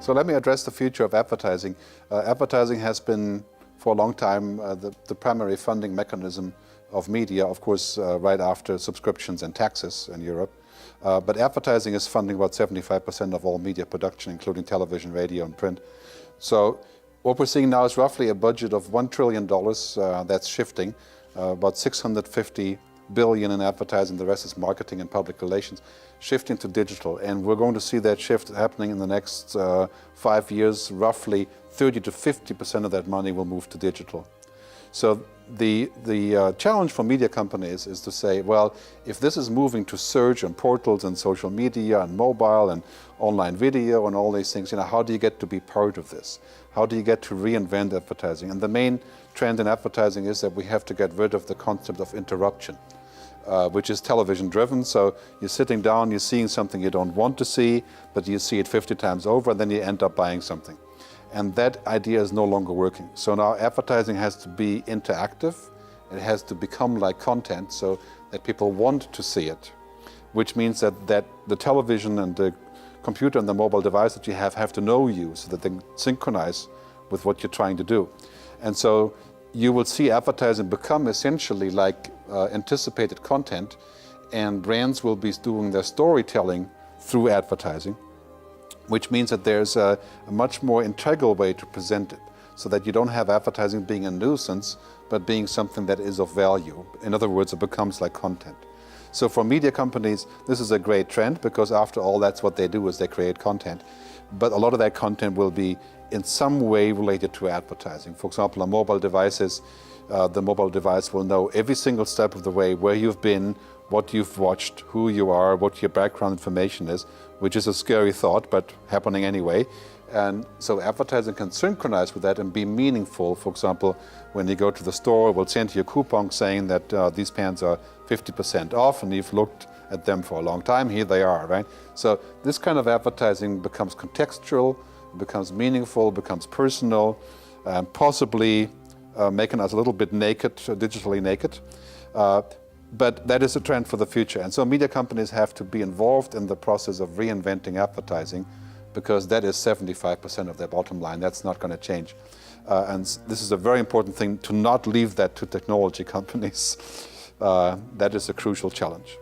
So let me address the future of advertising. Advertising has been, for a long time, the primary funding mechanism of media, of course, right after subscriptions and taxes in Europe. But advertising is funding about 75% of all media production, including television, radio, and print. So what we're seeing now is roughly a budget of $1 trillion that's shifting, about 650 billion in advertising, the rest is marketing and public relations, shifting to digital. And we're going to see that shift happening in the next 5 years. Roughly 30 to 50% of that money will move to digital. So the challenge for media companies is to say, well, if this is moving to search and portals and social media and mobile and online video and all these things, how do you get to be part of this? How do you get to reinvent advertising? And the main trend in advertising is that we have to get rid of the concept of interruption, which is television driven. So you're sitting down, you're seeing something you don't want to see, but you see it 50 times over, and then you end up buying something. And that idea is no longer working. So now advertising has to be interactive. It has to become like content so that people want to see it, which means that the television and the computer and the mobile device that you have to know you so that they synchronize with what you're trying to do. And so you will see advertising become essentially like anticipated content, and brands will be doing their storytelling through advertising, which means that there's a much more integral way to present it, so that you don't have advertising being a nuisance, but being something that is of value. In other words, it becomes like content. So for media companies, this is a great trend, because after all, that's what they do, is they create content. But a lot of that content will be in some way related to advertising. For example, on mobile devices, the mobile device will know every single step of the way where you've been, what you've watched, who you are, what your background information is, which is a scary thought, but happening anyway. And so advertising can synchronize with that and be meaningful. For example, when you go to the store, it will send you a coupon saying that these pants are 50% off, and you've looked at them for a long time, here they are, right? So this kind of advertising becomes contextual, becomes meaningful, becomes personal, and possibly making us a little bit naked, digitally naked. But that is a trend for the future. And so media companies have to be involved in the process of reinventing advertising, because that is 75% of their bottom line. That's not going to change. And this is a very important thing, to not leave that to technology companies. That is a crucial challenge.